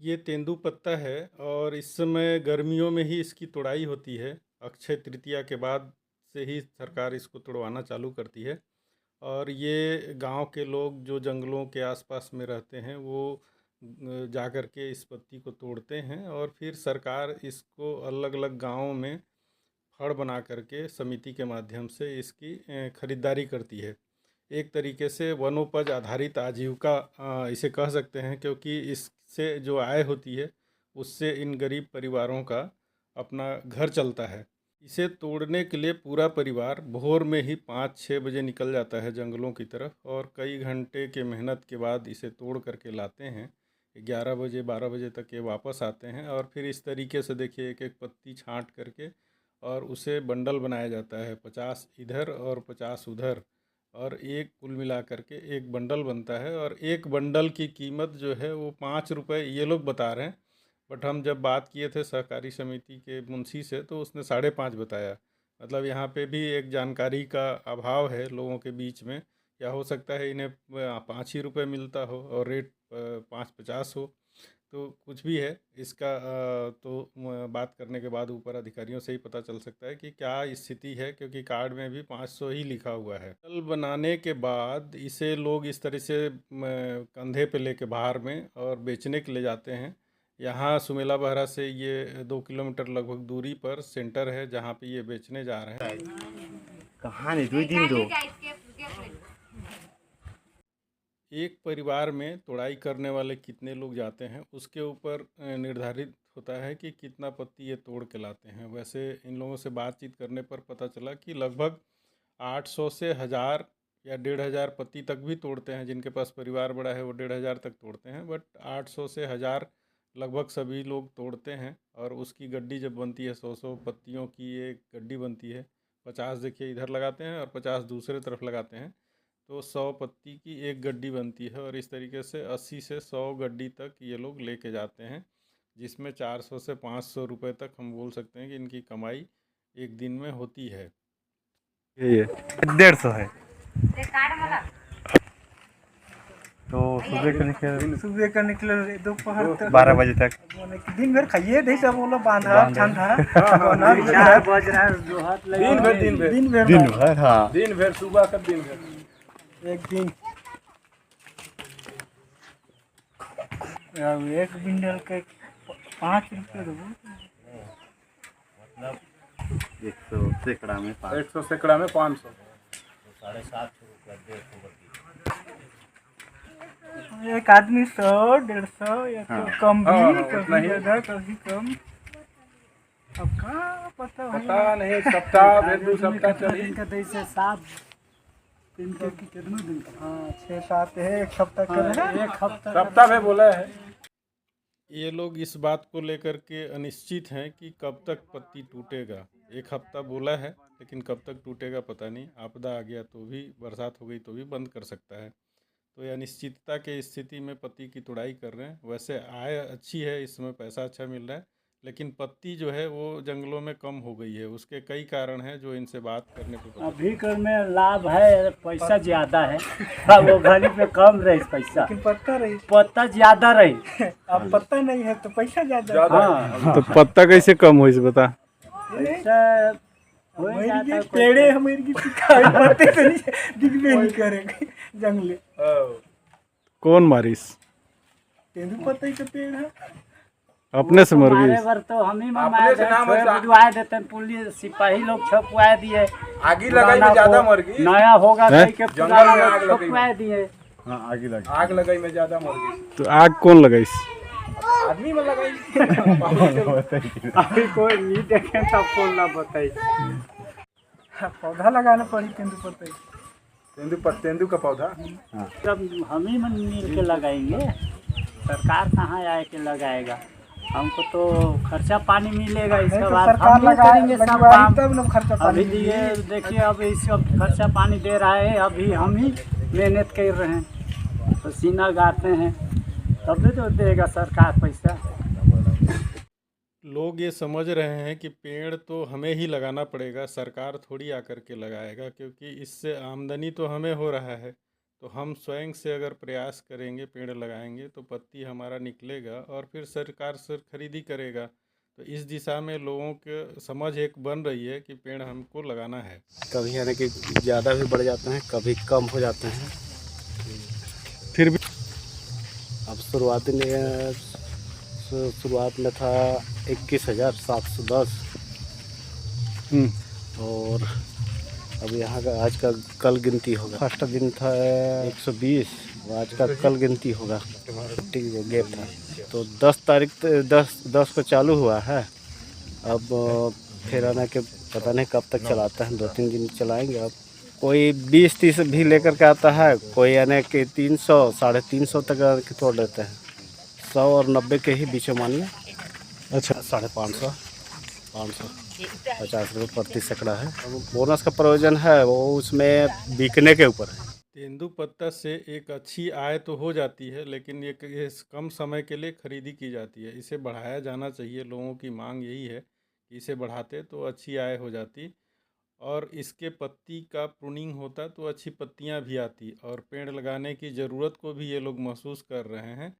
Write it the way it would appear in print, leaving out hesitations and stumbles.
ये तेंदूपत्ता है और इस समय गर्मियों में ही इसकी तुड़ाई होती है। अक्षय तृतीया के बाद से ही सरकार इसको तुड़वाना चालू करती है और ये गांव के लोग जो जंगलों के आसपास में रहते हैं वो जा कर के इस पत्ती को तोड़ते हैं और फिर सरकार इसको अलग अलग गांवों में फड़ बना करके समिति के माध्यम से इसकी खरीदारी करती है। एक तरीके से वनोपज आधारित आजीविका इसे कह सकते हैं, क्योंकि इससे जो आय होती है उससे इन गरीब परिवारों का अपना घर चलता है। इसे तोड़ने के लिए पूरा परिवार भोर में ही 5-6 बजे निकल जाता है जंगलों की तरफ और कई घंटे के मेहनत के बाद इसे तोड़ करके लाते हैं। 11 बजे 12 बजे तक ये वापस आते हैं और फिर इस तरीके से देखिए एक एक पत्ती छांट करके और उसे बंडल बनाया जाता है, 50 इधर और 50 उधर, और एक कुल मिला करके एक बंडल बनता है। और एक बंडल की कीमत जो है वो 5 रुपये ये लोग बता रहे हैं, बट हम जब बात किए थे सहकारी समिति के मुंशी से तो उसने 5.5 बताया। मतलब यहाँ पे भी एक जानकारी का अभाव है लोगों के बीच में, या हो सकता है इन्हें 5 ही रुपये मिलता हो और रेट 5.50 हो। तो कुछ भी है इसका तो बात करने के बाद ऊपर अधिकारियों से ही पता चल सकता है कि क्या स्थिति है, क्योंकि कार्ड में भी 500 ही लिखा हुआ है। फल बनाने के बाद इसे लोग इस तरह से कंधे पे लेके बाहर में और बेचने के लिए जाते हैं। यहाँ सुमेला बहरा से ये 2 किलोमीटर लगभग दूरी पर सेंटर है जहाँ पे ये बेचने जा रहे हैं। कहानी 2 दिन दो। एक परिवार में तोड़ाई करने वाले कितने लोग जाते हैं उसके ऊपर निर्धारित होता है कि कितना पत्ती ये तोड़ के लाते हैं। वैसे इन लोगों से बातचीत करने पर पता चला कि लगभग 800 से 1000 या 1500 पत्ती तक भी तोड़ते हैं। जिनके पास परिवार बड़ा है वो 1500 तक तोड़ते हैं, बट 800 से 1000 लगभग सभी लोग तोड़ते हैं। और उसकी गड्डी जब बनती है, 100 पत्तियों की एक गड्डी बनती है। 50 देखिए इधर लगाते हैं और 50 दूसरे तरफ लगाते हैं, तो 100 पत्ती की एक गड्डी बनती है। और इस तरीके से 80 से 100 गड्डी तक ये लोग लेके जाते हैं, जिसमें 400 से 500 रुपये तक हम बोल सकते हैं कि इनकी कमाई एक दिन में होती है। ये 150 है। तो सुबह का निकले दोपहर तक 12 बजे तक दिन भर खाइए नहीं सब बोलो बांधा ठंडा बज रहा है जो हाथ लगे दिन भर। हाँ, दिन भर सुबह का दिन भर एक दिन एक बिंडल के 5 रुपये दो। 100 सैकड़ा में 100 सैकड़ा में 500। एक आदमी 100-150 या तो कम भी कभी ज़्यादा कभी कम। अब का पता नहीं, एक सप्ताह फिर 2 सप्ताह चली। दिन का जैसे 7 दिन के कितना दिन का? हाँ 6-7 है, एक सप्ताह का है। एक हफ्ता सप्ताह में बोला है। ये लोग इस बात को लेकर के अनिश्चित हैं कि कब तक पत्ती टूटेगा। एक हफ्ता बोला है, लेकिन कब तक टूटेगा पता नहीं। आपदा आ गया तो भी, बरसात हो गई तो भी बंद कर सकता है। तो ये अनिश्चितता के स्थिति में पत्ती की तुड़ाई कर रहे हैं। वैसे आय अच्छी है, इस समय पैसा अच्छा मिल रहा है, लेकिन पत्ती जो है वो जंगलों में कम हो गई है। उसके कई कारण हैं जो इनसे बात करने पर पता अभी कर में लाभ है, पैसा ज्यादा है। वो घड़ी पे कम रही पैसा, लेकिन पत्ता रही, पत्ता ज्यादा रही। अब पत्ता नहीं है तो पैसा ज्यादा। हाँ, तो पत्ता कैसे कम हो इस बता। पैसा हो जाता है। पेड़े हमारी की सिखाई पत्ते तो नहीं दिखबे नहीं करेंगे जंगले। कौन मारिस? तेंदूपत्ता ही का पेड़ है। अपने से मर हमारे गई। बार तो हम ही भिजवाए देते हैं, पुलिस सिपाही लोग छपवाए दिए। आगी लगाई में ज्यादा मर गई। नया होगा हैं? कहीं के पुराना लोग छपवाए दिए। हाँ, आगे लगे। आग लगाई में ज्यादा मर गई। तो आग कौन लगाई? आदमी में लगाई। अभी कोई नहीं देखे तब कौन ना बताई। पौधा लगाना पड़ी तेंदूपत्ता ही। तेंदू का पौधा। जब हम ही मिल के लगाएंगे, सरकार कहाँ आए के लगाएगा? हमको तो खर्चा पानी मिलेगा, इसके तो बाद सरकार हम ही करेंगे सब लगाएगी काम। तब लोग खर्चा अभी पानी ये देखिए, अब इसका खर्चा पानी दे रहा है, अभी हम ही मेहनत कर रहे हैं, पसीना गाते हैं, तब भी तो देगा सरकार पैसा। लोग ये समझ रहे हैं कि पेड़ तो हमें ही लगाना पड़ेगा, सरकार थोड़ी आकर के लगाएगा, क्योंकि इससे आमदनी तो हमें हो रहा है। तो हम स्वयं से अगर प्रयास करेंगे, पेड़ लगाएंगे, तो पत्ती हमारा निकलेगा और फिर सरकार से खरीदी करेगा। तो इस दिशा में लोगों के समझ एक बन रही है कि पेड़ हमको लगाना है। कभी यानी कि ज़्यादा भी बढ़ जाते हैं, कभी कम हो जाते हैं। फिर भी अब शुरुआत में था 21,710 और अब यहाँ का आज का कल गिनती होगा। फर्स्ट दिन था 120, आज का कल गिनती होगा। ठीक है, गैप था तो 10 को चालू हुआ है। अब फिर आना के पता नहीं कब तक चलाता है, 2-3 दिन चलाएंगे। अब कोई 20-30 भी लेकर के आता है, कोई यानी कि 300, 350 तक तोड़ लेते हैं। 100 और 90 के ही बीच में मानिए। अच्छा, 550, 550 रुपये प्रति सैकड़ा है। बोनस का प्रयोजन है वो उसमें बिकने के ऊपर है। तेंदुपत्ता से एक अच्छी आय तो हो जाती है, लेकिन ये कम समय के लिए खरीदी की जाती है। इसे बढ़ाया जाना चाहिए, लोगों की मांग यही है कि इसे बढ़ाते तो अच्छी आय हो जाती और इसके पत्ती का प्रूनिंग होता तो अच्छी पत्तियां भी आती और पेड़ लगाने की ज़रूरत को भी ये लोग महसूस कर रहे हैं।